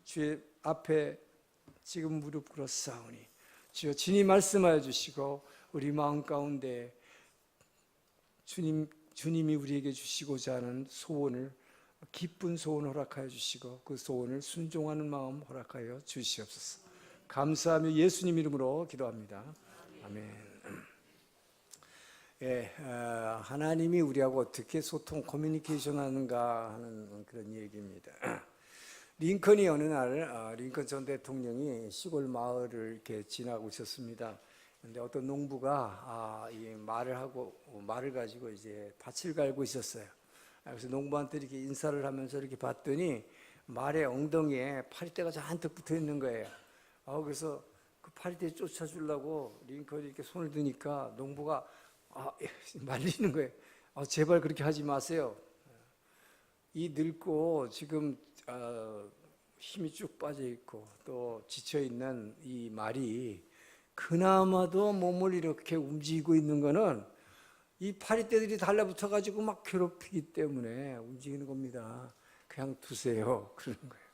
주의 앞에 지금 무릎 꿇었사오니 주여 친히 말씀하여 주시고 우리 마음 가운데 주님이 우리에게 주시고자 하는 소원을, 기쁜 소원 허락하여 주시고 그 소원을 순종하는 마음 허락하여 주시옵소서. 감사하며 예수님 이름으로 기도합니다. 아멘. 하나님이 우리하고 어떻게 소통, 커뮤니케이션 하는가 하는 그런 얘기입니다. 링컨이 어느 날, 링컨 전 대통령이 시골 마을을 이렇게 지나고 있었습니다. 근데 어떤 농부가 이 말을 가지고 이제 밭을 갈고 있었어요. 그래서 농부한테 이렇게 인사를 하면서 이렇게 봤더니 말의 엉덩이에 파리떼가 잔뜩 붙어 있는 거예요. 그래서 그 파리떼 쫓아주려고 링컨이 이렇게 손을 드니까 농부가 말리는 거예요. 제발 그렇게 하지 마세요. 이 늙고 지금 힘이 쭉 빠져 있고 또 지쳐 있는 이 말이 그나마도 몸을 이렇게 움직이고 있는 거는 이 파리떼들이 달라붙어 가지고 막 괴롭히기 때문에 움직이는 겁니다. 그냥 두세요. 그러는 거예요.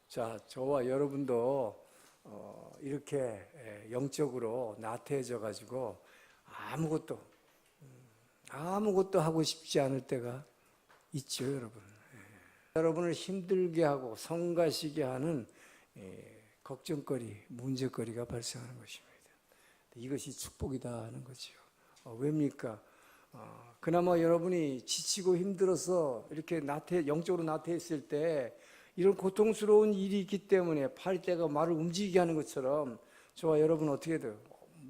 자, 저와 여러분도 이렇게 영적으로 나태해져 가지고 아무것도 하고 싶지 않을 때가 있죠, 여러분. 여러분을 힘들게 하고 성가시게 하는 걱정거리, 문제거리가 발생하는 것입니다. 이것이 축복이다 하는 거죠. 왜입니까? 그나마 여러분이 지치고 힘들어서 이렇게 영적으로 나태했을 때 이런 고통스러운 일이 있기 때문에 파리떼가 말을 움직이게 하는 것처럼 저와 여러분 어떻게 돼요?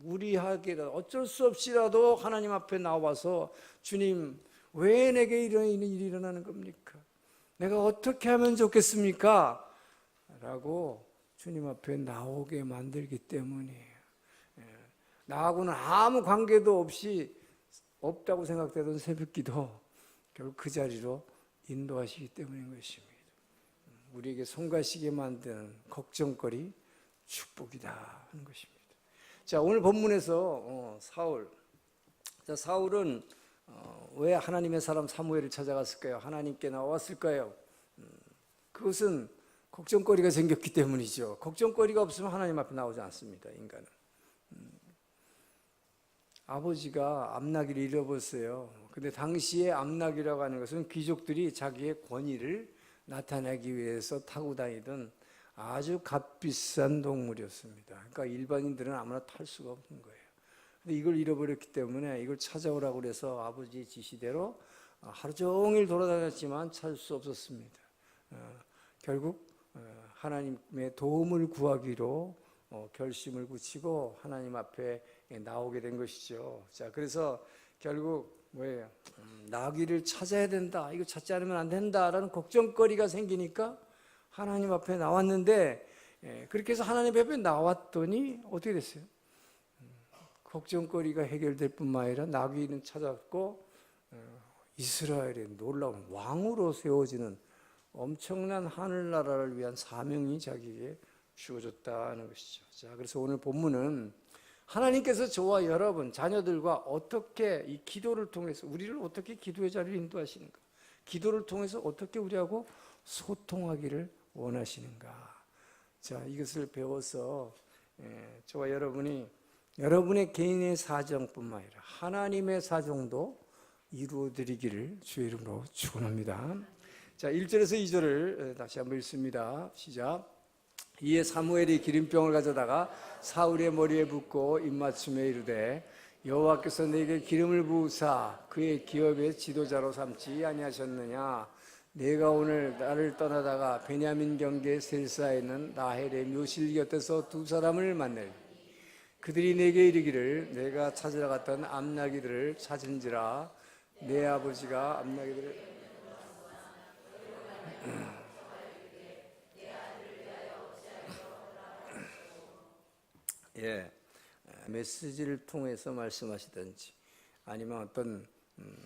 무리하게 어쩔 수 없이라도 하나님 앞에 나와서 주님, 왜 내게 이런 일이 일어나는 겁니까? 내가 어떻게 하면 좋겠습니까? 라고 주님 앞에 나오게 만들기 때문이에요. 나하고는 아무 관계도 없다고 생각되던 새벽기도 결국 그 자리로 인도하시기 때문인 것입니다. 우리에게 송가시게 만드는 걱정거리, 축복이다 하는 것입니다. 자, 오늘 본문에서 사울은 왜 하나님의 사람 사무엘을 찾아갔을까요? 하나님께 나왔을까요? 그것은 걱정거리가 생겼기 때문이죠. 걱정거리가 없으면 하나님 앞에 나오지 않습니다, 인간은. 아버지가 암나귀를 잃어버렸어요. 근데 당시에 암나귀라고 하는 것은 귀족들이 자기의 권위를 나타내기 위해서 타고 다니던 아주 값비싼 동물이었습니다. 그러니까 일반인들은 아무나 탈 수가 없는 거예요. 근데 이걸 잃어버렸기 때문에 이걸 찾아오라고 그래서 아버지의 지시대로 하루 종일 돌아다녔지만 찾을 수 없었습니다. 결국 하나님의 도움을 구하기로 결심을 굳히고 하나님 앞에 나오게 된 것이죠. 자, 그래서 결국 뭐예요? 나귀를 찾아야 된다. 이거 찾지 않으면 안 된다라는 걱정거리가 생기니까 하나님 앞에 나왔는데, 그렇게 해서 하나님 앞에 나왔더니 어떻게 됐어요? 걱정거리가 해결될 뿐만 아니라 나귀는 찾았고 이스라엘의 놀라운 왕으로 세워지는 엄청난 하늘나라를 위한 사명이 자기에게 주어졌다는 것이죠. 자, 그래서 오늘 본문은 하나님께서 저와 여러분, 자녀들과 어떻게 이 기도를 통해서 우리를 어떻게 기도의 자리를 인도하시는가, 기도를 통해서 어떻게 우리하고 소통하기를 원하시는가. 자, 이것을 배워서 저와 여러분이 여러분의 개인의 사정뿐만 아니라 하나님의 사정도 이루어드리기를 주의 이름으로 축원합니다. 자, 1절에서 2절을 다시 한번 읽습니다. 시작. 이에 사무엘이 기름병을 가져다가 사울의 머리에 붓고 입맞춤에 이르되 여호와께서 내게 기름을 부으사 그의 기업의 지도자로 삼지 아니하셨느냐. 내가 오늘 나를 떠나다가 베냐민 경계 셀사에 있는 라헬의 묘실 곁에서 두 사람을 만나니 그들이 내게 이르기를 내가 찾으러 갔던 암나귀들을 찾은지라. 내 아버지가 암나귀들을 메시지를 통해서 말씀하시든지 아니면 어떤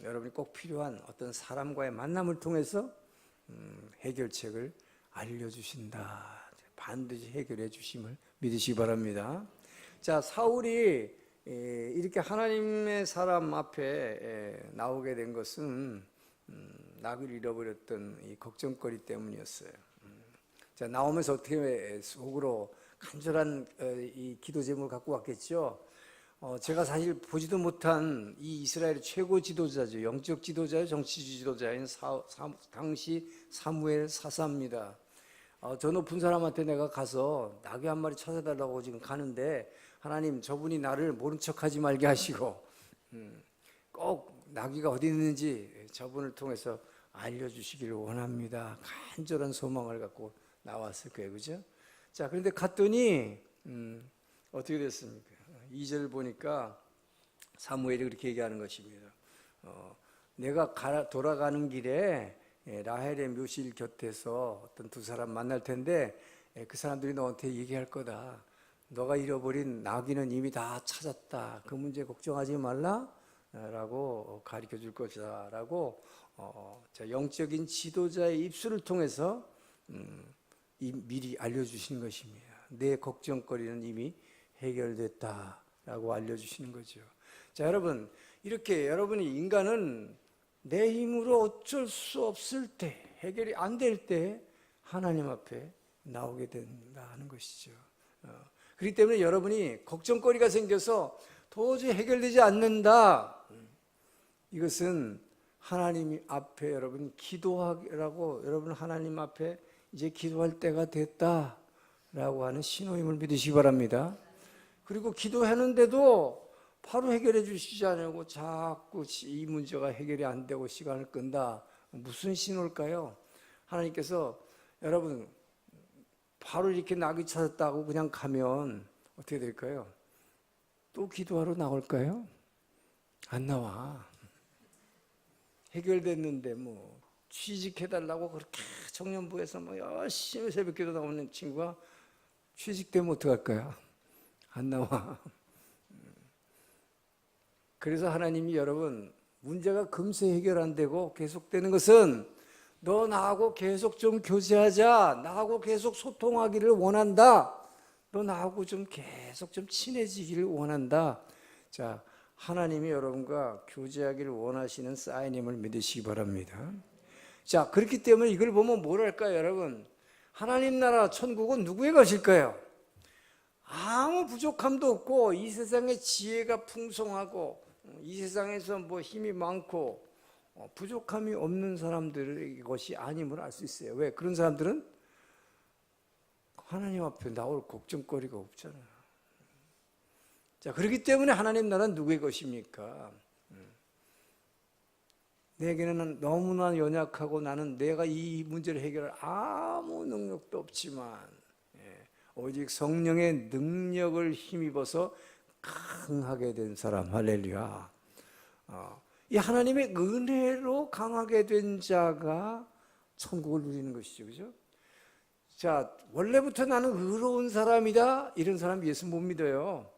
여러분이 꼭 필요한 어떤 사람과의 만남을 통해서 해결책을 알려주신다. 반드시 해결해 주심을 믿으시기 바랍니다. 자, 사울이 이렇게 하나님의 사람 앞에 나오게 된 것은 나귀를 잃어버렸던 이 걱정거리 때문이었어요. 자, 나오면서 어떻게 속으로 간절한 이 기도 제목을 갖고 왔겠죠. 제가 사실 보지도 못한 이 이스라엘의 최고 지도자죠. 영적 지도자요, 정치 지도자인 당시 사무엘 사사입니다. 저 높은 사람한테 내가 가서 나귀 한 마리 찾아달라고 지금 가는데, 하나님 저분이 나를 모른 척하지 말게 하시고 꼭 나귀가 어디 있는지 저분을 통해서 알려주시기를 원합니다. 간절한 소망을 갖고 나왔을 거예요, 그죠? 자, 그런데 갔더니 어떻게 됐습니까? 2절 보니까 사무엘이 그렇게 얘기하는 것입니다. 내가 돌아가는 길에 라헬의 묘실 곁에서 어떤 두 사람 만날 텐데, 그 사람들이 너한테 얘기할 거다. 너가 잃어버린 나귀는 이미 다 찾았다. 그 문제 걱정하지 말라 라고 가르쳐 줄 것이다 라고 영적인 지도자의 입술을 통해서 미리 알려주시는 것입니다. 내 걱정거리는 이미 해결됐다라고 알려주시는 거죠. 자, 여러분, 이렇게 여러분이 인간은 내 힘으로 어쩔 수 없을 때, 해결이 안 될 때 하나님 앞에 나오게 된다 하는 것이죠. 그렇기 때문에 여러분이 걱정거리가 생겨서 도저히 해결되지 않는다, 이것은 하나님 앞에 여러분 기도하라고, 여러분 하나님 앞에 이제 기도할 때가 됐다라고 하는 신호임을 믿으시기 바랍니다. 그리고 기도하는데도 바로 해결해 주시지 않고 자꾸 이 문제가 해결이 안 되고 시간을 끈다. 무슨 신호일까요? 하나님께서 여러분 바로 이렇게 낙이 찾았다고 그냥 가면 어떻게 될까요? 또 기도하러 나올까요? 안 나와. 해결됐는데 뭐 취직해달라고 그렇게 청년부에서 뭐 열심히 새벽기도 나오는 친구가 취직되면 어떡할까요? 안 나와. 그래서 하나님이 여러분 문제가 금세 해결 안 되고 계속되는 것은 너 나하고 계속 좀 교제하자, 나하고 계속 소통하기를 원한다, 너 나하고 좀 계속 좀 친해지기를 원한다. 자, 하나님이 여러분과 교제하기를 원하시는 사인임을 믿으시기 바랍니다. 자, 그렇기 때문에 이걸 보면 뭐랄까요, 여러분? 하나님 나라 천국은 누구의 것일까요? 아무 부족함도 없고 이 세상에 지혜가 풍성하고 이 세상에서 뭐 힘이 많고 부족함이 없는 사람들의 것이 아님을 알 수 있어요. 왜? 그런 사람들은 하나님 앞에 나올 걱정거리가 없잖아요. 자, 그렇기 때문에 하나님 나라는 누구의 것입니까? 내게는 너무나 연약하고 나는 내가 이 문제를 해결할 아무 능력도 없지만 오직 성령의 능력을 힘입어서 강하게 된 사람, 할렐루야. 이 하나님의 은혜로 강하게 된 자가 천국을 누리는 것이죠, 그죠? 자, 원래부터 나는 의로운 사람이다, 이런 사람 예수 못 믿어요.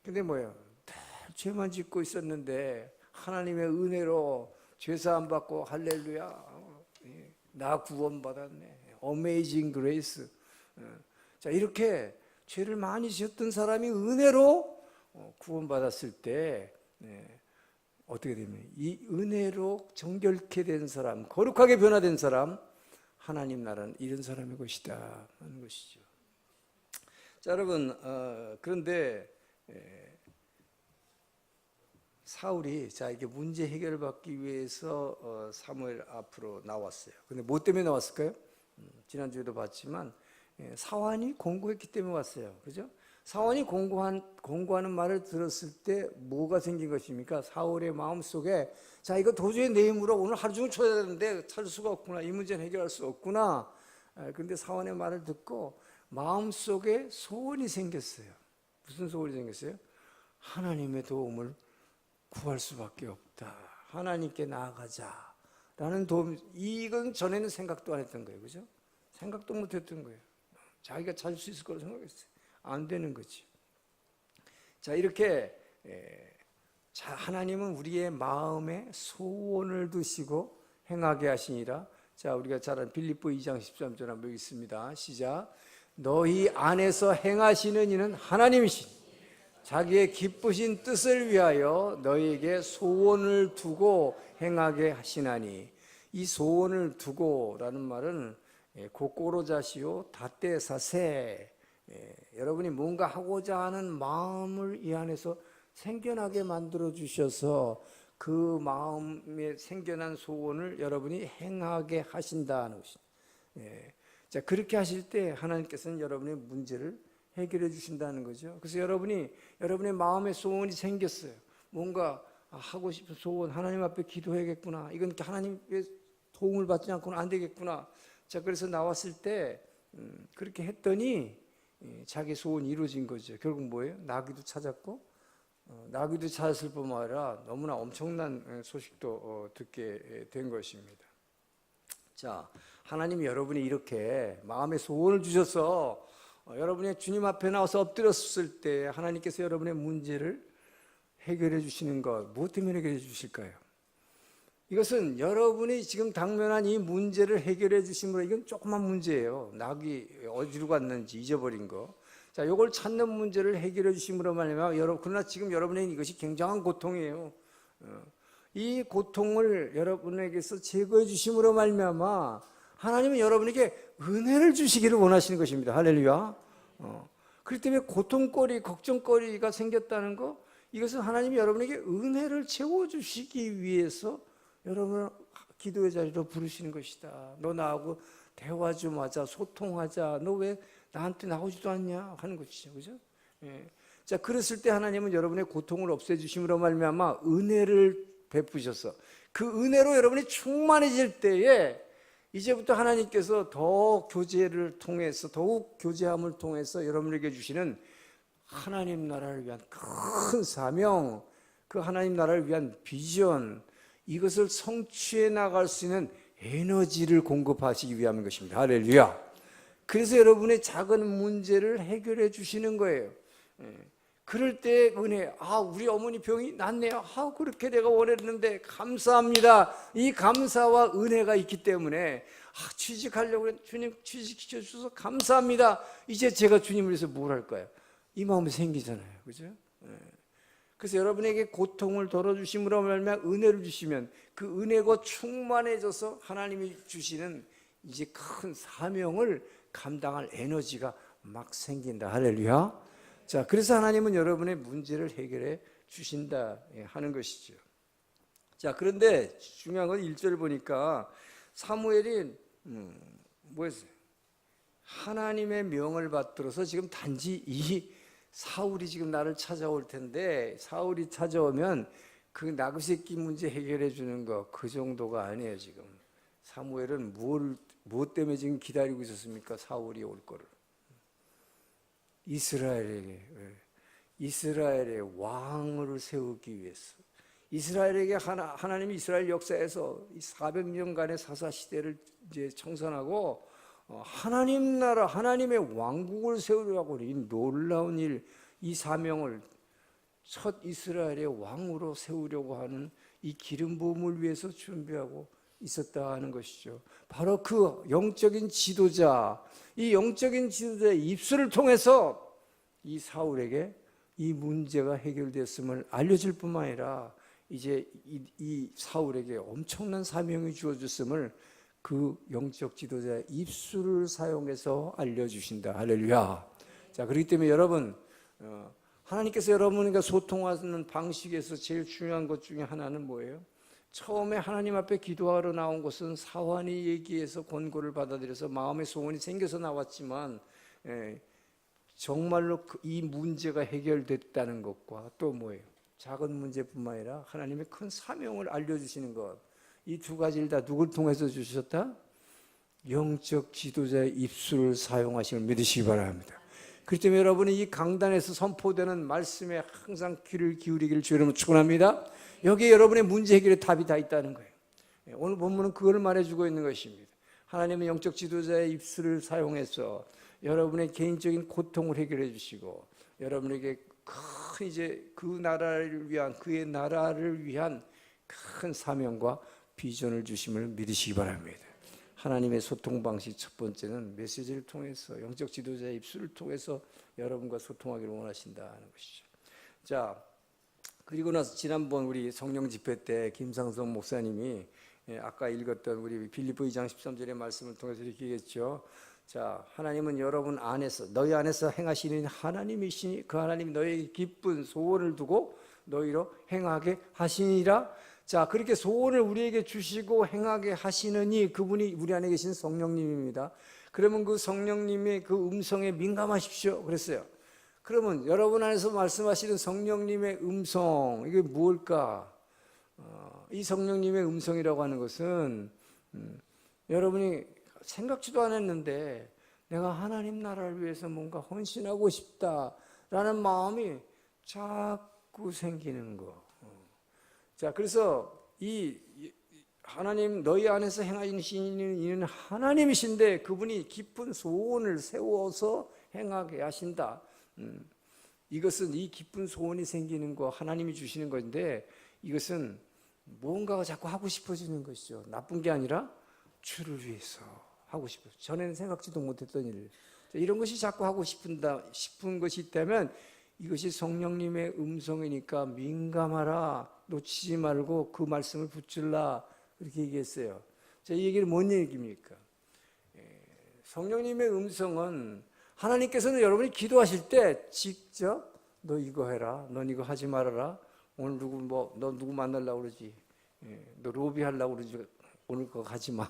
근데 뭐예요? 다 죄만 짓고 있었는데 하나님의 은혜로 죄사함 받고 할렐루야, 나 구원받았네, 어메이징 그레이스. 자, 이렇게 죄를 많이 지었던 사람이 은혜로 구원받았을 때 어떻게 되면 이 은혜로 정결케 된 사람, 거룩하게 변화된 사람, 하나님 나라는 이런 사람의 것이다 하는 것이죠. 자, 여러분, 그런데 사울이 자 이게 문제 해결을 받기 위해서 사무엘 앞으로 나왔어요. 근데 뭐 때문에 나왔을까요? 지난주에도 봤지만 사환이 공고했기 때문에 왔어요. 그죠? 사환이 공고하는 말을 들었을 때 뭐가 생긴 것입니까? 사울의 마음속에 자 이거 도저히 내 힘으로 오늘 하루 종일 쳐야 되는데 찾을 수가 없구나, 이 문제는 해결할 수 없구나. 그런데 사환의 말을 듣고 마음속에 소원이 생겼어요. 무슨 소원이 생겼어요? 하나님의 도움을 구할 수밖에 없다, 하나님께 나아가자 라는 도움. 이건 전에는 생각도 안 했던 거예요. 그죠? 생각도 못 했던 거예요. 자기가 찾을 수 있을 거라고 생각했어요. 안 되는 거지. 자, 이렇게 자, 하나님은 우리의 마음에 소원을 두시고 행하게 하시니라. 자, 우리가 잘 아는 빌립보 2장 13절 한번 읽겠습니다. 시작. 너희 안에서 행하시는 이는 하나님이시니 자기의 기쁘신 뜻을 위하여 너희에게 소원을 두고 행하게 하시나니. 이 소원을 두고라는 말은 고꼬로자시오 다떼사세. 여러분이 뭔가 하고자 하는 마음을 이 안에서 생겨나게 만들어 주셔서 그 마음에 생겨난 소원을 여러분이 행하게 하신다는 것입니다. 자, 그렇게 하실 때 하나님께서는 여러분의 문제를 해결해 주신다는 거죠. 그래서 여러분의 마음에 소원이 생겼어요. 뭔가 하고 싶은 소원, 하나님 앞에 기도해야겠구나. 이건 하나님의 도움을 받지 않고는 안 되겠구나. 자, 그래서 나왔을 때 그렇게 했더니 자기 소원이 이루어진 거죠. 결국 뭐예요? 나귀도 찾았고, 나귀도 찾았을 뿐만 아니라 너무나 엄청난 소식도 듣게 된 것입니다. 자, 하나님이 여러분이 이렇게 마음의 소원을 주셔서 여러분이 주님 앞에 나와서 엎드렸을 때 하나님께서 여러분의 문제를 해결해 주시는 것, 무엇 때문에 해결해 주실까요? 이것은 여러분이 지금 당면한 이 문제를 해결해 주심으로, 이건 조그만 문제예요. 낙이 어디로 갔는지 잊어버린 거. 자, 이걸 찾는 문제를 해결해 주심으로 말미암아 그러나 지금 여러분에게 이것이 굉장한 고통이에요. 이 고통을 여러분에게서 제거해 주심으로 말미암아 하나님은 여러분에게 은혜를 주시기를 원하시는 것입니다. 할렐루야. 그렇기 때문에 고통거리, 걱정거리가 생겼다는 거, 이것은 하나님이 여러분에게 은혜를 채워주시기 위해서 여러분을 기도의 자리로 부르시는 것이다. 너 나하고 대화 좀 하자, 소통하자. 너 왜 나한테 나오지도 않냐 하는 것이죠, 그죠? 자, 그랬을 때 하나님은 여러분의 고통을 없애주심으로 말미암아 은혜를 베푸셔서 그 은혜로 여러분이 충만해질 때에 이제부터 하나님께서 더 교제를 통해서, 더욱 교제함을 통해서 여러분에게 주시는 하나님 나라를 위한 큰 사명, 그 하나님 나라를 위한 비전, 이것을 성취해 나갈 수 있는 에너지를 공급하시기 위함인 것입니다. 할렐루야. 그래서 여러분의 작은 문제를 해결해 주시는 거예요. 그럴 때 은혜, 우리 어머니 병이 낫네요. 그렇게 내가 원했는데 감사합니다. 이 감사와 은혜가 있기 때문에 취직하려고 했는데 주님 취직시켜 주셔서 감사합니다. 이제 제가 주님을 위해서 뭘 할까요? 이 마음이 생기잖아요, 그죠? 그래서 여러분에게 고통을 덜어주심으로 말미암아 은혜를 주시면 그 은혜가 충만해져서 하나님이 주시는 이제 큰 사명을 감당할 에너지가 막 생긴다. 할렐루야. 자, 그래서 하나님은 여러분의 문제를 해결해 주신다 하는 것이죠. 자, 그런데 중요한 건 1절 보니까 사무엘이 뭐였어요? 하나님의 명을 받들어서 지금 단지 이 사울이 지금 나를 찾아올 텐데, 사울이 찾아오면 그 나귀 새끼 문제 해결해 주는 거, 그 정도가 아니에요. 지금 사무엘은 무엇 때문에 지금 기다리고 있었습니까? 사울이 올 거를. 이스라엘의 왕을 세우기 위해서, 이스라엘에게 하나님이 이스라엘 역사에서 이 400년간의 사사 시대를 이제 청산하고 하나님 나라, 하나님의 왕국을 세우려고 하는 이 놀라운 일, 이 사명을 첫 이스라엘의 왕으로 세우려고 하는 이 기름 부음을 위해서 준비하고 있었다는 것이죠. 바로 그 영적인 지도자, 이 영적인 지도자의 입술을 통해서 이 사울에게 이 문제가 해결됐음을 알려줄 뿐만 아니라 이제 이 사울에게 엄청난 사명이 주어졌음을 그 영적 지도자의 입술을 사용해서 알려주신다. 할렐루야. 자, 그렇기 때문에 여러분, 하나님께서 여러분과 소통하는 방식에서 제일 중요한 것 중에 하나는 뭐예요? 처음에 하나님 앞에 기도하러 나온 것은 사환이 얘기해서 권고를 받아들여서 마음의 소원이 생겨서 나왔지만, 정말로 이 문제가 해결됐다는 것과 또 뭐예요? 작은 문제뿐만 아니라 하나님의 큰 사명을 알려주시는 것, 이 두 가지를 다 누굴 통해서 주셨다? 영적 지도자의 입술을 사용하심을 믿으시기 바랍니다. 그렇기 때문에 여러분이 이 강단에서 선포되는 말씀에 항상 귀를 기울이기를 주 여러분 축원합니다. 여기에 여러분의 문제 해결의 답이 다 있다는 거예요. 오늘 본문은 그걸 말해주고 있는 것입니다. 하나님은 영적 지도자의 입술을 사용해서 여러분의 개인적인 고통을 해결해 주시고 여러분에게 큰 이제 그 나라를 위한, 그의 나라를 위한 큰 사명과 비전을 주심을 믿으시기 바랍니다. 하나님의 소통 방식 첫 번째는 메시지를 통해서, 영적 지도자의 입술을 통해서 여러분과 소통하기를 원하신다는 것이죠. 자, 그리고 나서 지난번 우리 성령 집회 때 김상성 목사님이 아까 읽었던 우리 빌립보 2장 13절의 말씀을 통해서 이렇게 얘기했죠. 자, 하나님은 여러분 안에서 너희 안에서 행하시는 하나님이시니 그 하나님 너희에게 기쁜 소원을 두고 너희로 행하게 하시니라. 자, 그렇게 소원을 우리에게 주시고 행하게 하시느니 그분이 우리 안에 계신 성령님입니다. 그러면 그 성령님의 그 음성에 민감하십시오 그랬어요. 그러면 여러분 안에서 말씀하시는 성령님의 음성, 이게 무엇일까? 이 성령님의 음성이라고 하는 것은 여러분이 생각지도 않았는데 내가 하나님 나라를 위해서 뭔가 헌신하고 싶다라는 마음이 자꾸 생기는 거. 자, 그래서 이 하나님 너희 안에서 행하시는 이는 하나님이신데 그분이 깊은 소원을 세워서 행하게 하신다. 이것은 이 깊은 소원이 생기는 거 하나님이 주시는 건데 이것은 뭔가가 자꾸 하고 싶어지는 것이죠. 나쁜 게 아니라 주를 위해서 하고 싶어요. 전에는 생각지도 못했던 일. 이런 것이 자꾸 하고 싶은 것이 있다면 이것이 성령님의 음성이니까 민감하라. 놓치지 말고 그 말씀을 붙들라. 이렇게 얘기했어요. 자, 이 얘기는 뭔 얘기입니까? 성령님의 음성은 하나님께서는 여러분이 기도하실 때 직접 너 이거 해라. 넌 이거 하지 말아라. 오늘 너 누구 만나려고 그러지? 너 로비 하려고 그러지? 오늘 그거 가지 마.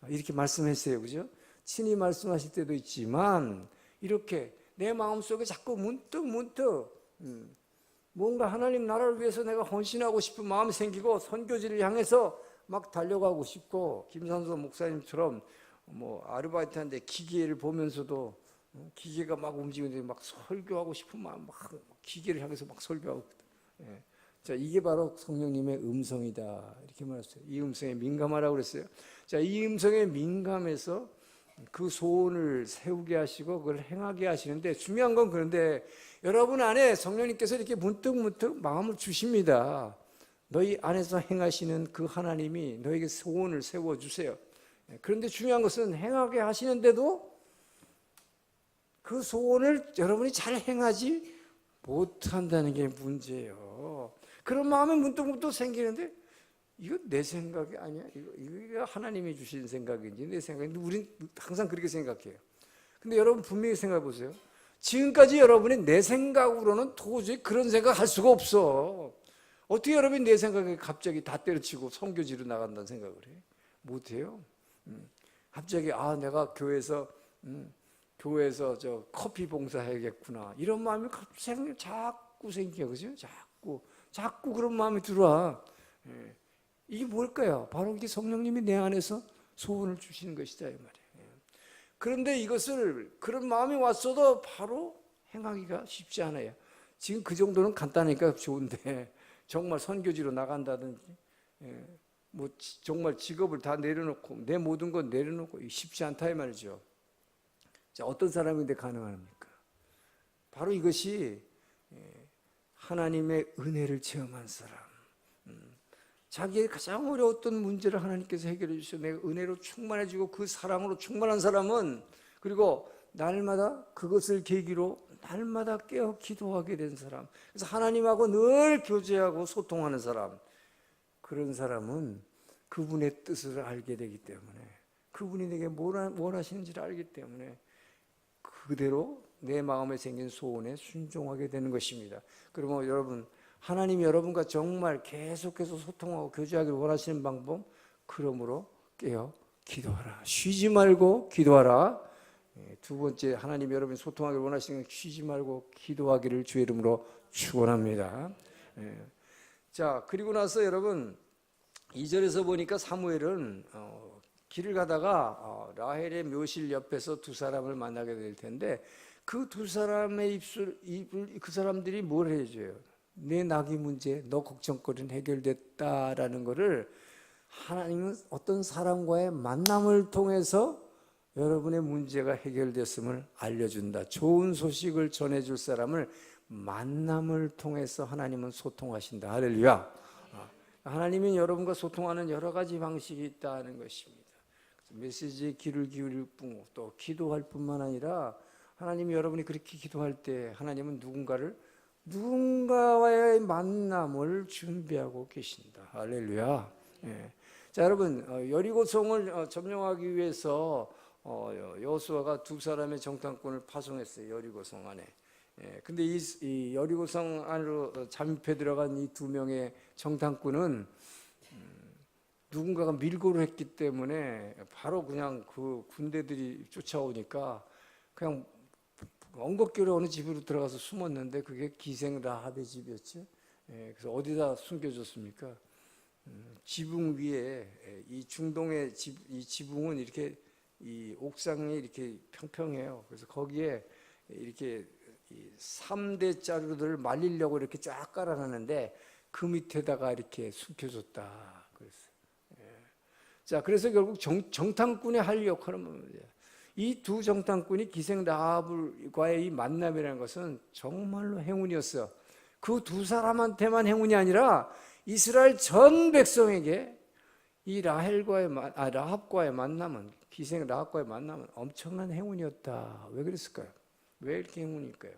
이렇게 말씀했어요. 그죠? 친히 말씀하실 때도 있지만 이렇게 내 마음속에 자꾸 문득 뭔가 하나님 나라를 위해서 내가 헌신하고 싶은 마음이 생기고 선교지를 향해서 막 달려가고 싶고 김산소 목사님처럼 뭐 아르바이트하는데 기계를 보면서도 기계가 막 움직이는데 막 설교하고 싶은 마음 막 기계를 향해서 막 설교하고 예. 자, 이게 바로 성령님의 음성이다 이렇게 말했어요. 이 음성에 민감하라고 그랬어요. 자, 이 음성에 민감해서 그 소원을 세우게 하시고 그걸 행하게 하시는데 중요한 건 그런데 여러분 안에 성령님께서 이렇게 문득 마음을 주십니다. 너희 안에서 행하시는 그 하나님이 너에게 소원을 세워주세요. 그런데 중요한 것은 행하게 하시는데도 그 소원을 여러분이 잘 행하지 못한다는 게 문제예요. 그런 마음이 문득 생기는데 이거 내 생각이 아니야. 이거 하나님이 주신 생각인지 내 생각인지 우린 항상 그렇게 생각해요. 근데 여러분 분명히 생각해 보세요. 지금까지 여러분이 내 생각으로는 도저히 그런 생각할 수가 없어. 어떻게 여러분이 내 생각에 갑자기 다 때려치고 선교지로 나간다는 생각을 해? 못해요. 갑자기 내가 교회에서 저 커피 봉사해야겠구나 이런 마음이 갑자기 자꾸 생겨요. 그죠? 자꾸 그런 마음이 들어와. 이게 뭘까요? 바로 이게 성령님이 내 안에서 소원을 주시는 것이다 이 말이에요. 그런데 이것을 그런 마음이 왔어도 바로 행하기가 쉽지 않아요. 지금 그 정도는 간단하니까 좋은데 정말 선교지로 나간다든지 뭐 정말 직업을 다 내려놓고 내 모든 건 내려놓고 쉽지 않다 이 말이죠. 자, 어떤 사람인데 가능합니까? 바로 이것이 하나님의 은혜를 체험한 사람, 자기의 가장 어려웠던 문제를 하나님께서 해결해 주셔서 내가 은혜로 충만해지고 그 사랑으로 충만한 사람은 그리고 날마다 그것을 계기로 날마다 깨어 기도하게 된 사람, 그래서 하나님하고 늘 교제하고 소통하는 사람, 그런 사람은 그분의 뜻을 알게 되기 때문에 그분이 내게 뭘 원하시는지를 알기 때문에 그대로 내 마음에 생긴 소원에 순종하게 되는 것입니다. 그러면 여러분, 하나님이 여러분과 정말 계속해서 소통하고 교제하기를 원하시는 방법, 그러므로 깨어 기도하라. 쉬지 말고 기도하라. 두 번째, 하나님이 여러분이 소통하기를 원하시는 건 쉬지 말고 기도하기를 주의 이름으로 축원합니다. 자, 그리고 나서 여러분 2절에서 보니까 사무엘은 길을 가다가 라헬의 묘실 옆에서 두 사람을 만나게 될 텐데 그 두 사람의 그 사람들이 뭘 해줘요? 내 낙이 문제, 너 걱정거리는 해결됐다라는 것을 하나님은 어떤 사람과의 만남을 통해서 여러분의 문제가 해결됐음을 알려준다. 좋은 소식을 전해줄 사람을 만남을 통해서 하나님은 소통하신다. 할렐루야. 하나님이 여러분과 소통하는 여러 가지 방식이 있다는 것입니다. 메시지에 귀를 기울일 뿐, 또 기도할 뿐만 아니라 하나님이 여러분이 그렇게 기도할 때 하나님은 누군가와의 만남을 준비하고 계신다. 할렐루야. 자, 여러분, 여리고성을 점령하기 위해서 여호수아가 두 사람의 정탐꾼을 파송했어요. 여리고성 안에. 근데 이 여리고성 안으로 잠입해 들어간 이 두 명의 정탐꾼은 누군가가 밀고를 했기 때문에 바로 그냥 그 군대들이 쫓아오니까 그냥 엉겁결에 어느 집으로 들어가서 숨었는데 그게 기생 라합의 집이었죠. 그래서 어디다 숨겨줬습니까? 지붕 위에, 이 중동의 이 지붕은 이렇게 이 옥상이 이렇게 평평해요. 그래서 거기에 이렇게 3대 자루들을 말리려고 이렇게 쫙 깔아놨는데 그 밑에다가 이렇게 숨겨줬다. 그랬어요. 자, 그래서 결국 정탐꾼의 할 역할은 이 두 정탐꾼이 기생 라합과의 이 만남이라는 것은 정말로 행운이었어요. 그 두 사람한테만 행운이 아니라 이스라엘 전 백성에게 이 라합과의 만남은, 기생 라합과의 만남은 엄청난 행운이었다. 왜 그랬을까요? 왜 이렇게 행운일까요?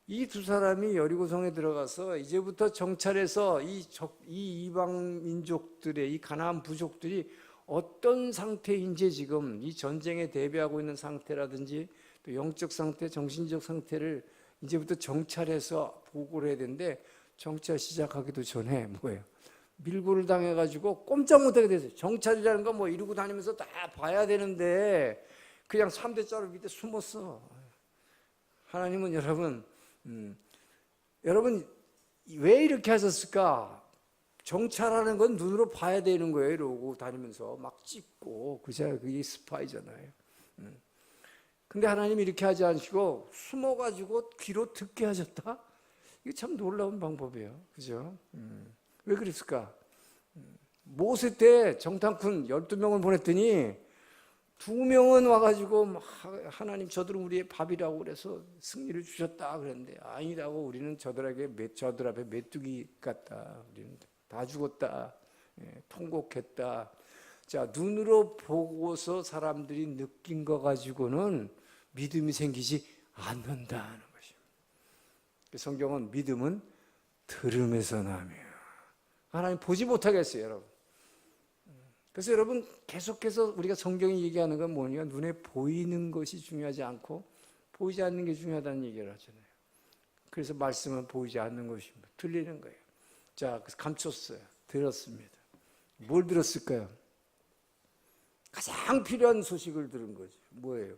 이 두 사람이 여리고성에 들어가서 이제부터 정찰해서 이 이방 민족들의, 이 가나안 부족들이 어떤 상태인지, 지금 이 전쟁에 대비하고 있는 상태라든지 또 영적 상태, 정신적 상태를 이제부터 정찰해서 보고를 해야 되는데, 정찰 시작하기도 전에 뭐예요? 밀고를 당해가지고 꼼짝 못하게 됐어요. 정찰이라는 건 뭐 이러고 다니면서 다 봐야 되는데 그냥 3대 자루 밑에 숨었어. 하나님은 여러분 왜 이렇게 하셨을까? 정찰하는 건 눈으로 봐야 되는 거예요. 이러고 다니면서 막 찍고, 그게 스파이잖아요. 근데 하나님이 이렇게 하지 않으시고 숨어가지고 귀로 듣게 하셨다? 이게 참 놀라운 방법이에요. 그죠? 왜 그랬을까? 모세 때 정탐꾼 12명을 보냈더니 2명은 와가지고 하나님 저들은 우리의 밥이라고 그래서 승리를 주셨다 그랬는데, 아니라고, 우리는 저들 앞에 메뚜기 같다. 우리는 다 죽었다. 통곡했다. 자, 눈으로 보고서 사람들이 느낀 거 가지고는 믿음이 생기지 않는다는 것입니다. 성경은 믿음은 들음에서 나며, 하나님 보지 못하게 했어요, 여러분. 그래서 여러분, 계속해서 우리가 성경이 얘기하는 건 뭐냐? 눈에 보이는 것이 중요하지 않고 보이지 않는 게 중요하다는 얘기를 하잖아요. 그래서 말씀은 보이지 않는 것입니다. 들리는 거예요. 자, 그래서 감췄어요. 들었습니다. 뭘 들었을까요? 가장 필요한 소식을 들은 거죠. 뭐예요?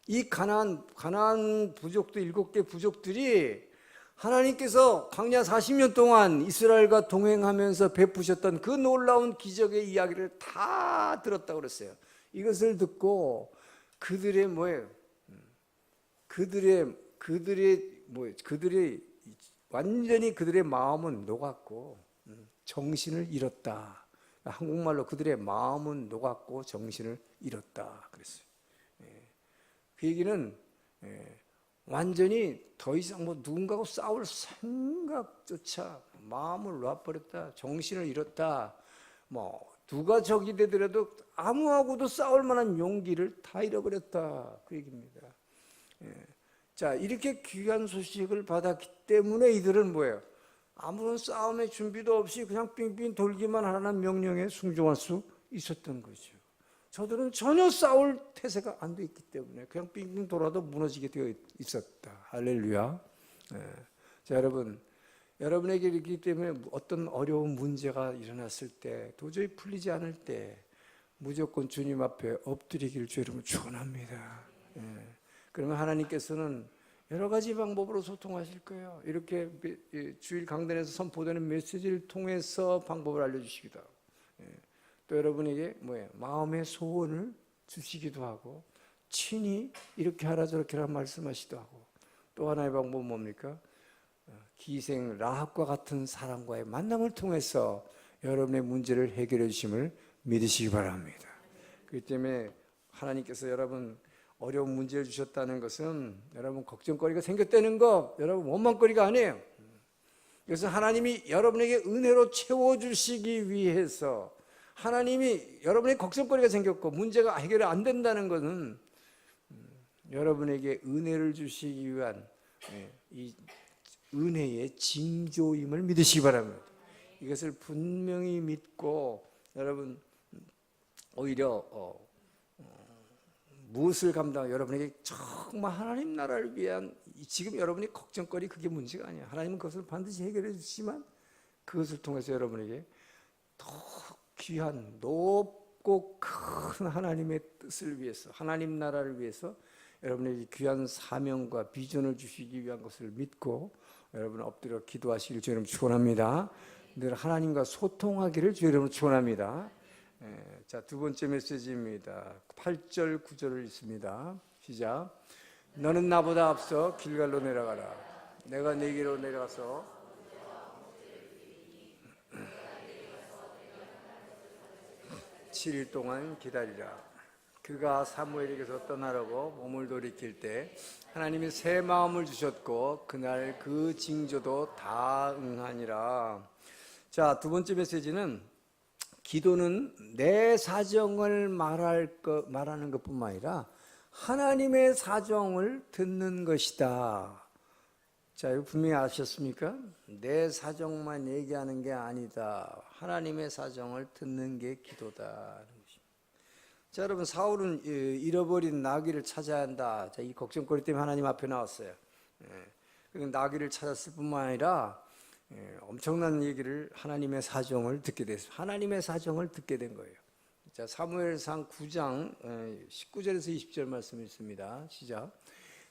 이 가나안 부족들, 7개 부족들이 하나님께서 광야 40년 동안 이스라엘과 동행하면서 베푸셨던 그 놀라운 기적의 이야기를 다 들었다고 그랬어요. 이것을 듣고 그들의 완전히 그들의 마음은 녹았고 정신을 잃었다. 한국말로 그들의 마음은 녹았고 정신을 잃었다 그랬어요. 그 얘기는 완전히 더 이상 누군가하고 싸울 생각조차 마음을 놔버렸다. 정신을 잃었다. 누가 적이 되더라도 아무하고도 싸울 만한 용기를 다 잃어버렸다. 그 얘기입니다. 자, 이렇게 귀한 소식을 받았기 때문에 이들은 뭐예요? 아무런 싸움의 준비도 없이 그냥 빙빙 돌기만 하라는 명령에 순종할 수 있었던 거죠. 저들은 전혀 싸울 태세가 안 돼 있기 때문에 그냥 빙빙 돌아도 무너지게 되어 있었다. 할렐루야. 자, 여러분에게 있기 때문에 어떤 어려운 문제가 일어났을 때, 도저히 풀리지 않을 때 무조건 주님 앞에 엎드리기를 여러분 축원합니다. 그러면 하나님께서는 여러 가지 방법으로 소통하실 거예요. 이렇게 주일 강단에서 선포되는 메시지를 통해서 방법을 알려주시기도 하고, 또 여러분에게 마음의 소원을 주시기도 하고, 친히 이렇게 하라 저렇게 하라 말씀하시기도 하고, 또 하나의 방법은 뭡니까? 기생 라합과 같은 사람과의 만남을 통해서 여러분의 문제를 해결해 주심을 믿으시기 바랍니다. 그렇기 때문에 하나님께서 여러분 어려운 문제를 주셨다는 것은 여러분 걱정거리가 생겼다는 거, 여러분 원망거리가 아니에요. 그래서 하나님이 여러분에게 은혜로 채워주시기 위해서, 하나님이 여러분의 걱정거리가 생겼고 문제가 해결이 안 된다는 것은 여러분에게 은혜를 주시기 위한 이 은혜의 징조임을 믿으시기 바랍니다. 이것을 분명히 믿고 여러분 오히려 무엇을 감당? 여러분에게 정말 하나님 나라를 위한 지금 여러분이 걱정거리 그게 문제가 아니야. 하나님은 그것을 반드시 해결해 주시지만 그것을 통해서 여러분에게 더 귀한 높고 큰 하나님의 뜻을 위해서 하나님 나라를 위해서 여러분에게 귀한 사명과 비전을 주시기 위한 것을 믿고 여러분 엎드려 기도하시길 주 여러분 축원합니다. 늘 하나님과 소통하기를 주 여러분 축원합니다. 자, 두 번째 메시지입니다. 8절 9절을 읽습니다. 시작. 너는 나보다 앞서 길갈로 내려가라. 내가 네게로 내려가서 7일 동안 기다리라. 그가 사무엘에게서 떠나려고 몸을 돌이킬 때 하나님이 새 마음을 주셨고 그날 그 징조도 다 응하니라. 자, 두 번째 메시지는 기도는 내 사정을 말하는 것뿐만 아니라 하나님의 사정을 듣는 것이다. 자, 이거 분명히 아셨습니까? 내 사정만 얘기하는 게 아니다. 하나님의 사정을 듣는 게 기도다. 자, 여러분 사울은 잃어버린 나귀를 찾아야 한다. 자, 이 걱정거리 때문에 하나님 앞에 나왔어요. 나귀를 찾았을 뿐만 아니라 엄청난 얘기를 하나님의 사정을 듣게 됐어요. 하나님의 사정을 듣게 된 거예요. 자, 사무엘상 9장 19절에서 20절 말씀 있습니다. 시작.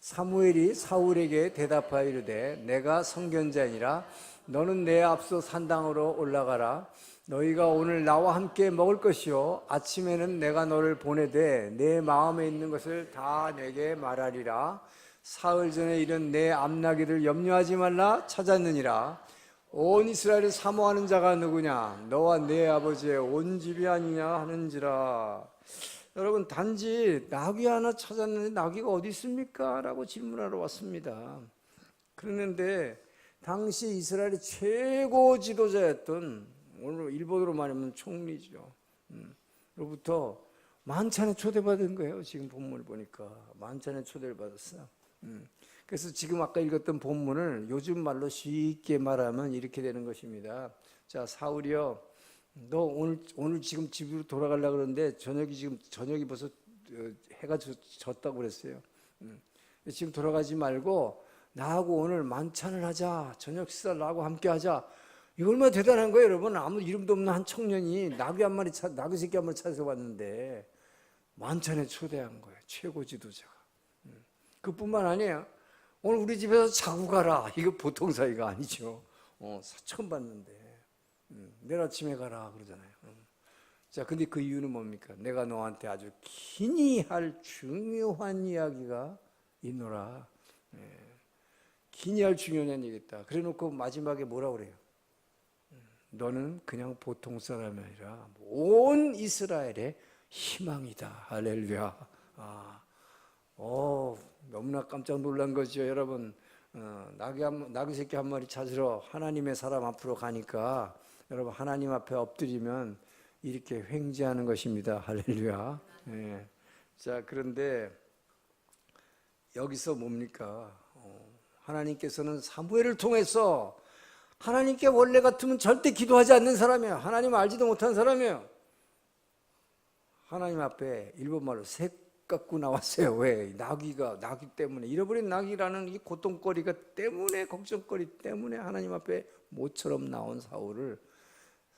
사무엘이 사울에게 대답하여 이르되 내가 선견자니라 너는 내 앞서 산당으로 올라가라. 너희가 오늘 나와 함께 먹을 것이요 아침에는 내가 너를 보내되 내 마음에 있는 것을 다 내게 말하리라. 사흘 전에 이른 내 암나기를 염려하지 말라. 찾았느니라. 온 이스라엘을 사모하는 자가 누구냐? 너와 내 아버지의 온 집이 아니냐 하는지라. 여러분 단지 나귀 하나 찾았는데 나귀가 어디 있습니까? 라고 질문하러 왔습니다. 그랬는데 당시 이스라엘의 최고 지도자였던 오늘 일본어로 말하면 총리죠. 로부터 만찬에 초대받은 거예요. 지금 본문을 보니까 만찬에 초대를 받았어요. 그래서 지금 아까 읽었던 본문을 요즘 말로 쉽게 말하면 이렇게 되는 것입니다. 자, 사울이요, 너 오늘 지금 집으로 돌아가려고 그러는데 저녁이 벌써 해가 졌다고 그랬어요. 지금 돌아가지 말고 나하고 오늘 만찬을 하자. 저녁 식사를 나하고 함께 하자. 이거 얼마나 대단한 거예요, 여러분. 아무 이름도 없는 한 청년이 나귀 새끼 한 마리 찾아서 왔는데 만찬에 초대한 거예요. 최고 지도자가. 그뿐만 아니에요. 오늘 우리 집에서 자고 가라. 이거 보통 사이가 아니죠. 처음 봤는데 내일 아침에 가라 그러잖아요. 자, 근데 그 이유는 뭡니까? 내가 너한테 아주 긴히 할 중요한 이야기가 있노라. 긴히 할 중요한 얘기 있다. 그래 놓고 마지막에 뭐라 그래요? 너는 그냥 보통 사람이 아니라 온 이스라엘의 희망이다. 할렐루야. 너무나 깜짝 놀란 거죠, 여러분. 나귀 새끼 한 마리 찾으러 하나님의 사람 앞으로 가니까 여러분 하나님 앞에 엎드리면 이렇게 횡재하는 것입니다. 할렐루야. 자, 그런데 여기서 뭡니까? 하나님께서는 사무엘을 통해서 하나님께 원래 같으면 절대 기도하지 않는 사람이에요. 하나님 알지도 못하는 사람이에요. 하나님 앞에 일본말로 색 갖고 나왔어요. 왜? 나귀 때문에, 잃어버린 나귀라는 이 고통거리가 때문에, 걱정거리 때문에 하나님 앞에 모처럼 나온 사울을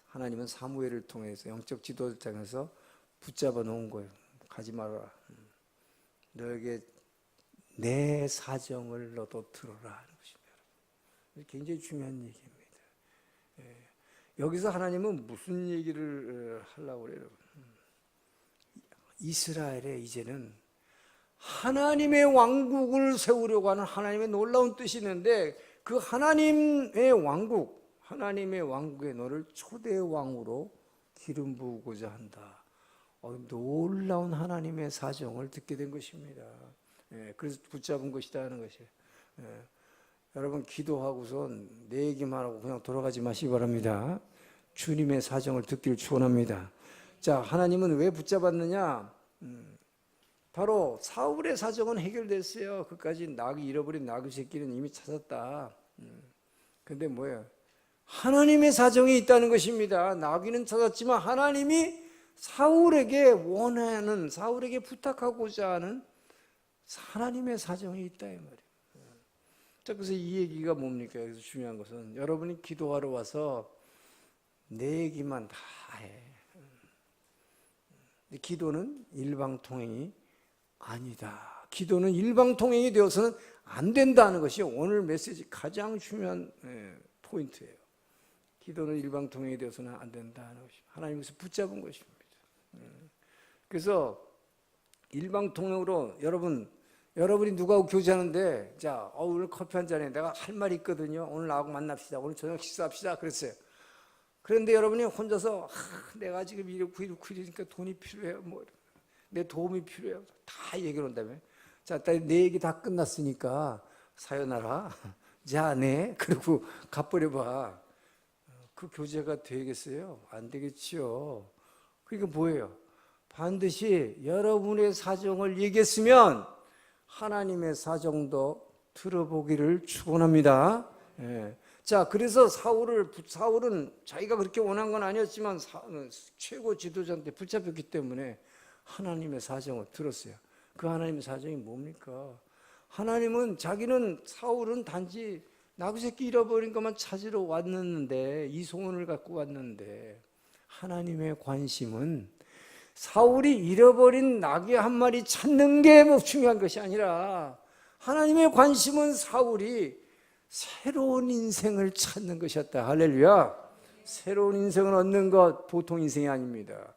하나님은 사무엘을 통해서 영적 지도자에서 붙잡아 놓은 거예요. 가지 말아라. 너에게 내 사정을 너도 들어라 하는 것입니다. 굉장히 중요한 얘기입니다. 여기서 하나님은 무슨 얘기를 하려고 그래요? 이스라엘에 이제는 하나님의 왕국을 세우려고 하는 하나님의 놀라운 뜻이 있는데 그 하나님의 왕국에 너를 초대 왕으로 기름 부으고자 한다. 놀라운 하나님의 사정을 듣게 된 것입니다. 그래서 붙잡은 것이다 하는 것이에요. 여러분 기도하고선 내 얘기만 하고 그냥 돌아가지 마시기 바랍니다. 주님의 사정을 듣기를 축원합니다. 자, 하나님은 왜 붙잡았느냐? 바로 사울의 사정은 해결됐어요. 그까지 잃어버린 나귀 새끼는 이미 찾았다. 근데 뭐예요? 하나님의 사정이 있다는 것입니다. 나귀는 찾았지만 하나님이 사울에게 원하는, 사울에게 부탁하고자 하는 하나님의 사정이 있다 이 말이에요. 자, 그래서 이 얘기가 뭡니까? 여기서 중요한 것은 여러분이 기도하러 와서 내 얘기만 다 해. 기도는 일방통행이 아니다. 기도는 일방통행이 되어서는 안 된다는 것이 오늘 메시지 가장 중요한 포인트예요. 기도는 일방통행이 되어서는 안 된다는 것이 하나님께서 붙잡은 것입니다. 그래서 일방통행으로 여러분이 누구하고 교제하는데 자 오늘 커피 한 잔에 내가 할 말이 있거든요. 오늘 나하고 만납시다. 오늘 저녁 식사합시다. 그랬어요. 그런데 여러분이 혼자서 내가 지금 이렇고 이러니까 돈이 필요해요. 뭐 내 도움이 필요해요. 다 얘기를 한다며. 자, 내 얘기 다 끝났으니까 사요나라. 자, 네. 그리고 갚으려봐. 그 교제가 되겠어요? 안 되겠지요. 그러니까 뭐예요? 반드시 여러분의 사정을 얘기했으면 하나님의 사정도 들어보기를 축원합니다. 예. 자, 그래서 사울은 자기가 그렇게 원한 건 아니었지만 최고 지도자한테 붙잡혔기 때문에 하나님의 사정을 들었어요. 그 하나님의 사정이 뭡니까? 하나님은 사울은 단지 나귀 새끼 잃어버린 것만 찾으러 왔는데 이 소원을 갖고 왔는데 하나님의 관심은 사울이 잃어버린 나귀 한 마리 찾는 게 중요한 것이 아니라 하나님의 관심은 사울이 새로운 인생을 찾는 것이었다. 할렐루야. 새로운 인생을 얻는 것 보통 인생이 아닙니다.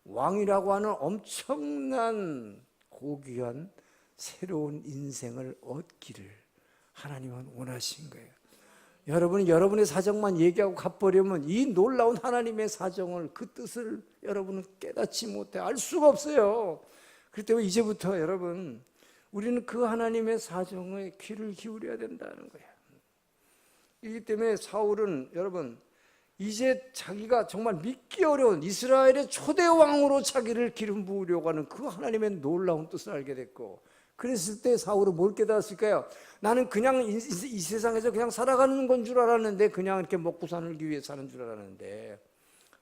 왕이라고 하는 엄청난 고귀한 새로운 인생을 얻기를 하나님은 원하신 거예요. 여러분이 여러분의 사정만 얘기하고 갚으려면 이 놀라운 하나님의 사정을, 그 뜻을 여러분은 깨닫지 못해 알 수가 없어요. 그렇기 때문에 이제부터 여러분 우리는 그 하나님의 사정에 귀를 기울여야 된다는 거예요. 이기 때문에 사울은 여러분 이제 자기가 정말 믿기 어려운 이스라엘의 초대 왕으로 자기를 기름 부으려고 하는 그 하나님의 놀라운 뜻을 알게 됐고, 그랬을 때 사울은 뭘 깨달았을까요? 나는 그냥 이 세상에서 그냥 살아가는 건 줄 알았는데, 그냥 이렇게 먹고 살기 위해 사는 줄 알았는데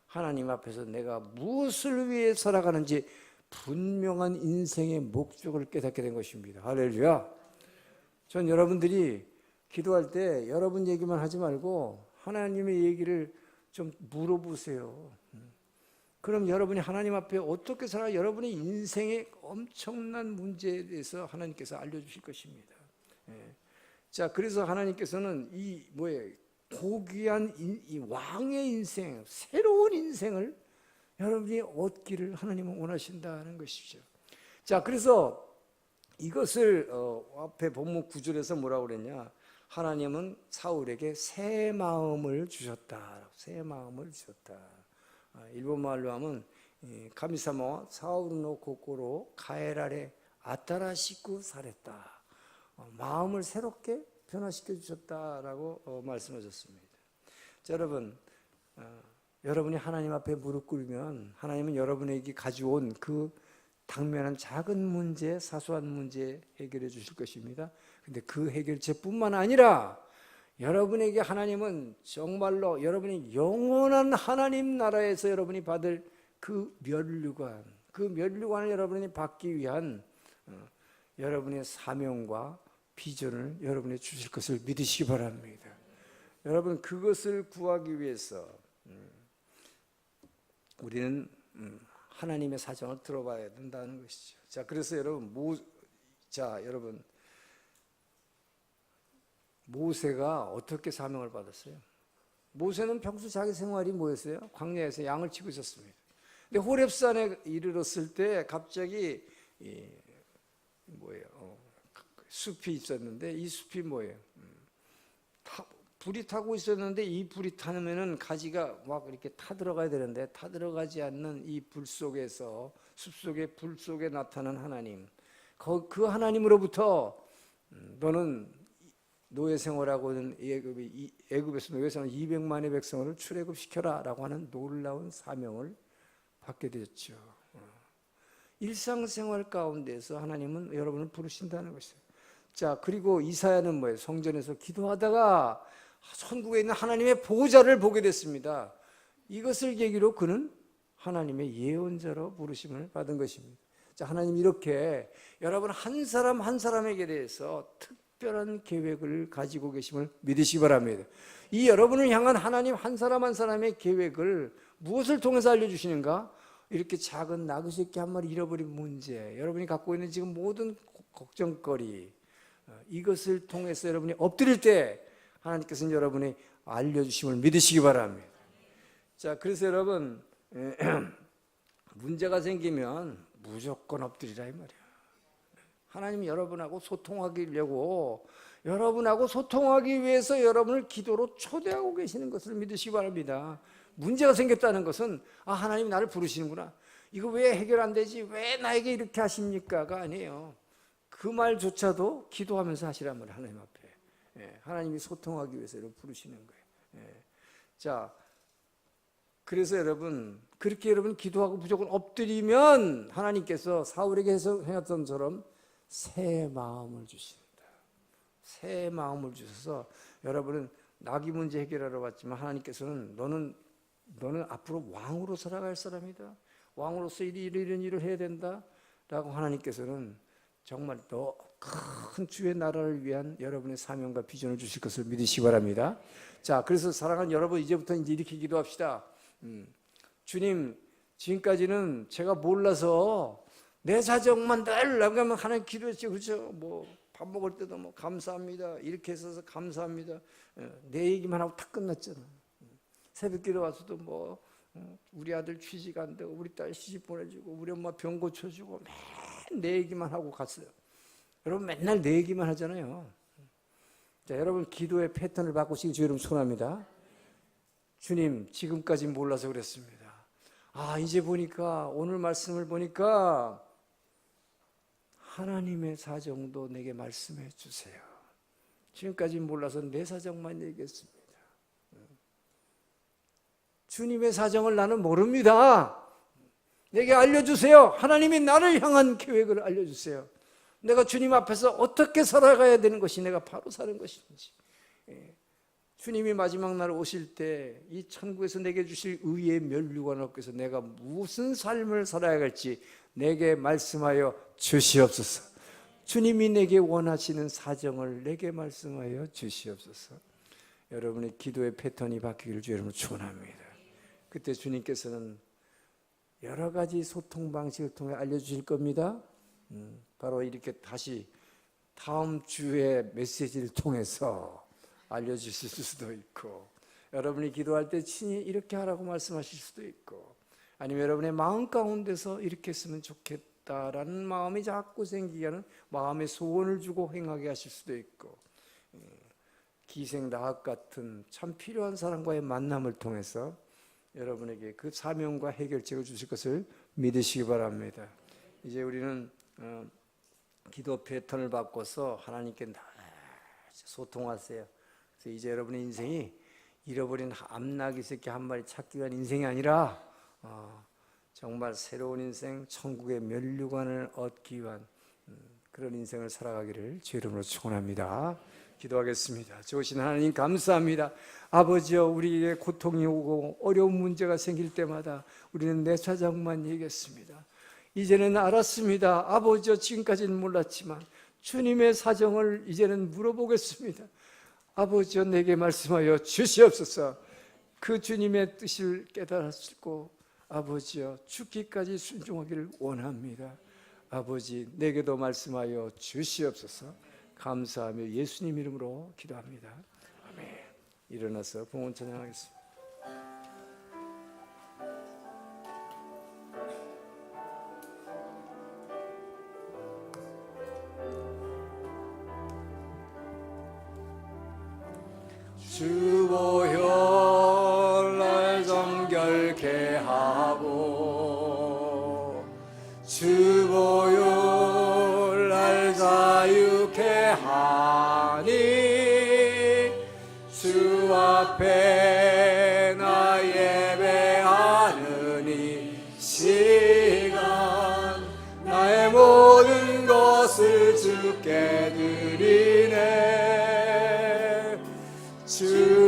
하나님 앞에서 내가 무엇을 위해 살아가는지 분명한 인생의 목적을 깨닫게 된 것입니다. 할렐루야. 전 여러분들이 기도할 때 여러분 얘기만 하지 말고 하나님의 얘기를 좀 물어보세요. 그럼 여러분이 하나님 앞에 어떻게 살아, 여러분의 인생의 엄청난 문제에 대해서 하나님께서 알려주실 것입니다. 자, 그래서 하나님께서는 고귀한 이 왕의 인생, 새로운 인생을 여러분이 얻기를 하나님은 원하신다는 것이죠. 자, 그래서 이것을 앞에 본문 9절에서 뭐라고 그랬냐? 하나님은 사울에게 새 마음을 주셨다. 새 마음을 주셨다. 일본 말로 하면 가미사마와 사울노 고코로 가에라레 아타라시쿠 사랬다. 마음을 새롭게 변화시켜 주셨다라고 말씀하셨습니다. 자, 여러분, 여러분이 하나님 앞에 무릎 꿇으면 하나님은 여러분에게 가져온 그 당면한 작은 문제, 사소한 문제 해결해 주실 것입니다. 근데 그 해결책뿐만 아니라 여러분에게 하나님은 정말로 여러분이 영원한 하나님 나라에서 여러분이 받을 그 면류관을 여러분이 받기 위한 여러분의 사명과 비전을 여러분이 주실 것을 믿으시기 바랍니다. 여러분, 그것을 구하기 위해서 우리는 하나님의 사정을 들어봐야 된다는 것이죠. 자, 그래서 여러분 모세가 어떻게 사명을 받았어요? 모세는 평소 자기 생활이 뭐였어요? 광야에서 양을 치고 있었습니다. 근데 호렙산에 이르렀을 때 갑자기 숲이 있었는데, 이 숲이 뭐예요? 불이 타고 있었는데 이 불이 타면은 가지가 막 이렇게 타들어가야 되는데 타들어가지 않는 이 불 속에서, 숲 속에 불 속에 나타난 하나님, 그 하나님으로부터 너는 노예 생활하고는 애굽에서 노예 생활 200만의 백성을 출애굽시켜라 라고 하는 놀라운 사명을 받게 되었죠. 일상생활 가운데서 하나님은 여러분을 부르신다는 것이에요. 자, 그리고 이사야는 뭐예요? 성전에서 기도하다가 천국에 있는 하나님의 보좌를 보게 됐습니다. 이것을 계기로 그는 하나님의 예언자로 부르심을 받은 것입니다. 자, 하나님 이렇게 여러분 한 사람 한 사람에게 대해서 특별한 계획을 가지고 계심을 믿으시기 바랍니다. 이 여러분을 향한 하나님 한 사람 한 사람의 계획을 무엇을 통해서 알려주시는가? 이렇게 작은 나귀 새끼 한 마리 잃어버린 문제, 여러분이 갖고 있는 지금 모든 걱정거리, 이것을 통해서 여러분이 엎드릴 때 하나님께서는 여러분이 알려주심을 믿으시기 바랍니다. 자, 그래서 여러분 문제가 생기면 무조건 엎드리라 이 말이야. 하나님이 여러분하고 소통하려고, 여러분하고 소통하기 위해서 여러분을 기도로 초대하고 계시는 것을 믿으시기 바랍니다. 문제가 생겼다는 것은 하나님이 나를 부르시는구나, 이거 왜 해결 안 되지, 왜 나에게 이렇게 하십니까가 아니에요. 그 말조차도 기도하면서 하시란 말이에요. 하나님 앞에 하나님이 소통하기 위해서 여러분 부르시는 거예요. 자, 그래서 여러분 그렇게 여러분 기도하고 무조건 엎드리면 하나님께서 사울에게 행했던 처럼 새 마음을 주신다. 새 마음을 주셔서 여러분은 나귀 문제 해결하러 왔지만 하나님께서는 너는 앞으로 왕으로 살아갈 사람이다, 왕으로서 이런 일을 해야 된다 라고 하나님께서는 정말 더 큰 주의 나라를 위한 여러분의 사명과 비전을 주실 것을 믿으시기 바랍니다. 자, 그래서 사랑하는 여러분, 이제부터 이렇게 기도합시다. 주님, 지금까지는 제가 몰라서 내 사정만 늘 나가면 하나님 기도했지, 그렇죠? 뭐 밥 먹을 때도 뭐 감사합니다, 이렇게 해서 감사합니다, 내 얘기만 하고 다 끝났잖아. 새벽기도 와서도 뭐 우리 아들 취직 안 되고 우리 딸 시집 보내주고 우리 엄마 병 고쳐주고 맨 내 얘기만 하고 갔어요. 여러분 맨날 내 얘기만 하잖아요. 자, 여러분 기도의 패턴을 바꾸시기 주 여러분 소원합니다. 주님, 지금까지 몰라서 그랬습니다. 이제 보니까, 오늘 말씀을 보니까 하나님의 사정도 내게 말씀해 주세요. 지금까지 몰라서 내 사정만 얘기했습니다. 주님의 사정을 나는 모릅니다. 내게 알려주세요. 하나님이 나를 향한 계획을 알려주세요. 내가 주님 앞에서 어떻게 살아가야 되는 것이 내가 바로 사는 것인지, 주님이 마지막 날 오실 때 이 천국에서 내게 주실 의의 면류관 앞에서 내가 무슨 삶을 살아야 할지 내게 말씀하여 주시옵소서. 주님이 내게 원하시는 사정을 내게 말씀하여 주시옵소서. 여러분의 기도의 패턴이 바뀌기를 주 여러분 축원합니다. 그때 주님께서는 여러 가지 소통 방식을 통해 알려주실 겁니다. 바로 이렇게 다시 다음 주의 메시지를 통해서 알려주실 수도 있고, 여러분이 기도할 때 친히 이렇게 하라고 말씀하실 수도 있고, 아니면 여러분의 마음 가운데서 이렇게 했으면 좋겠다라는 마음이 자꾸 생기게 하는 마음의 소원을 주고 행하게 하실 수도 있고, 기생나학 같은 참 필요한 사람과의 만남을 통해서 여러분에게 그 사명과 해결책을 주실 것을 믿으시기 바랍니다. 이제 우리는 기도 패턴을 바꿔서 하나님께 소통하세요. 그래서 이제 여러분의 인생이 잃어버린 암나귀 새끼 한 마리 찾기 위한 인생이 아니라 정말 새로운 인생, 천국의 면류관을 얻기 위한 그런 인생을 살아가기를 주 이름으로 축원합니다. 기도하겠습니다. 좋으신 하나님 감사합니다. 아버지여, 우리에게 고통이 오고 어려운 문제가 생길 때마다 우리는 내 사정만 얘기했습니다. 이제는 알았습니다. 아버지여, 지금까지는 몰랐지만 주님의 사정을 이제는 물어보겠습니다. 아버지여, 내게 말씀하여 주시옵소서. 그 주님의 뜻을 깨달았고 아버지여, 죽기까지 순종하기를 원합니다. 아버지, 내게도 말씀하여 주시옵소서. 감사하며 예수님 이름으로 기도합니다. 아멘. 일어나서 봉헌 찬양하겠습니다. 주보혈 날 정결케 하고 주보혈 날 자유케 하니 주 앞에 나 예배하는 이 시간 나의 모든 것을 주께 드리네. 주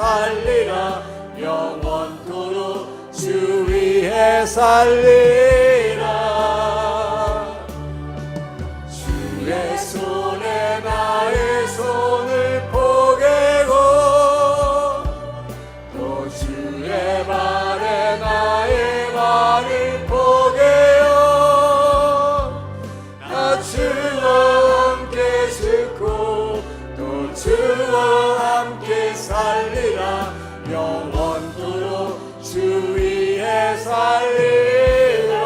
살리라 영원토록 주 위에 살리라. 주의 손에 나의 손을 포개고 또 주의 발에 나의 발을 포개어 나 주와 함께 죽고 또 주와 함께 살리라 영원토록 주 위에 살리라.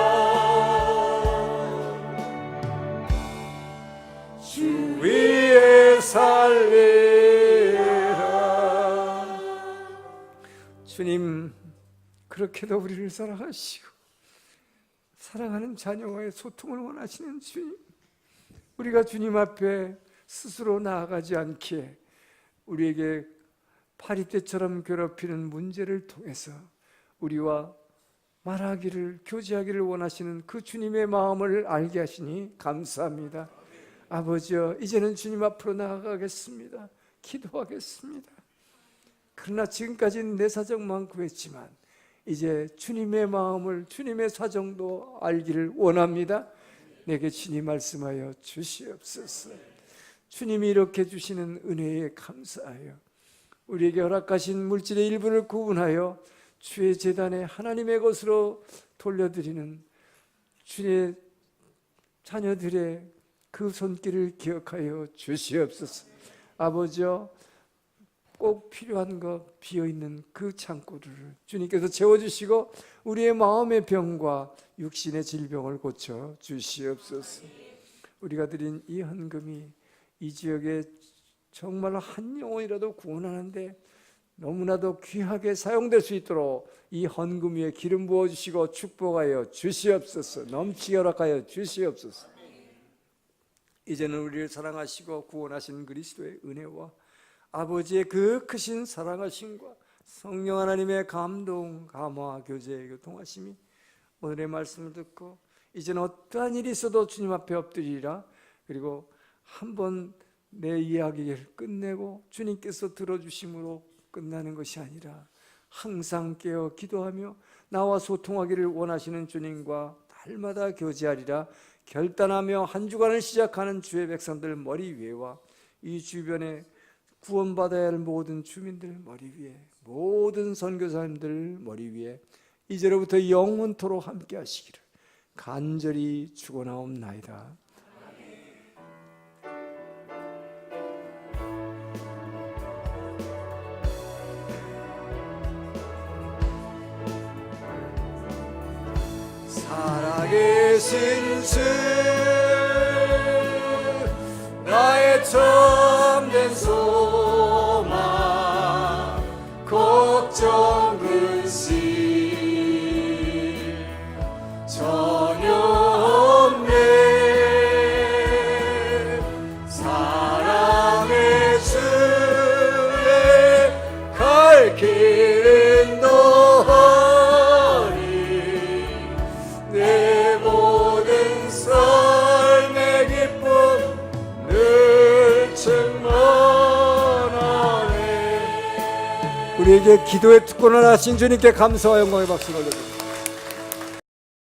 주 위에 살리라. 주님, 그렇게도 우리를 사랑하시고 사랑하는 자녀와의 소통을 원하시는 주님, 우리가 주님 앞에 스스로 나아가지 않기에 우리에게 파리떼처럼 괴롭히는 문제를 통해서 우리와 말하기를, 교제하기를 원하시는 그 주님의 마음을 알게 하시니 감사합니다. 아버지여, 이제는 주님 앞으로 나아가겠습니다. 기도하겠습니다. 그러나 지금까지는 내 사정만 구했지만 이제 주님의 마음을, 주님의 사정도 알기를 원합니다. 내게 친히 말씀하여 주시옵소서. 주님이 이렇게 주시는 은혜에 감사하여 우리에게 허락하신 물질의 일부를 구분하여 주의 제단에 하나님의 것으로 돌려드리는 주의 자녀들의 그 손길을 기억하여 주시옵소서. 아버지여, 꼭 필요한 것 비어있는 그 창고를 주님께서 채워주시고 우리의 마음의 병과 육신의 질병을 고쳐 주시옵소서. 우리가 드린 이 헌금이 이 지역에 정말 한 영혼이라도 구원하는데 너무나도 귀하게 사용될 수 있도록 이 헌금 위에 기름 부어주시고 축복하여 주시옵소서. 넘치게 허락하여 주시옵소서. 이제는 우리를 사랑하시고 구원하신 그리스도의 은혜와 아버지의 그 크신 사랑하심과 성령 하나님의 감동, 감화, 교제, 교통하심이 오늘의 말씀을 듣고 이제는 어떠한 일이 있어도 주님 앞에 엎드리라. 그리고 한번 내 이야기를 끝내고 주님께서 들어주심으로 끝나는 것이 아니라 항상 깨어 기도하며 나와 소통하기를 원하시는 주님과 날마다 교제하리라 결단하며 한 주간을 시작하는 주의 백성들 머리 위에와 이 주변에 구원받아야 할 모든 주민들 머리 위에, 모든 선교사님들 머리 위에 이제로부터 영원토록 함께 하시기를 간절히 축원하옵나이다. 살아계신 주, 나의 참된 소망, 걱정 근심 전혀 없네. 사랑의 주의 갈 길은 너하니 내 모든 삶의 기쁨 늘 충만하네. 우리에게 기도의 특권을 하신 주님께 감사와 영광의 박수를 올려드립니다.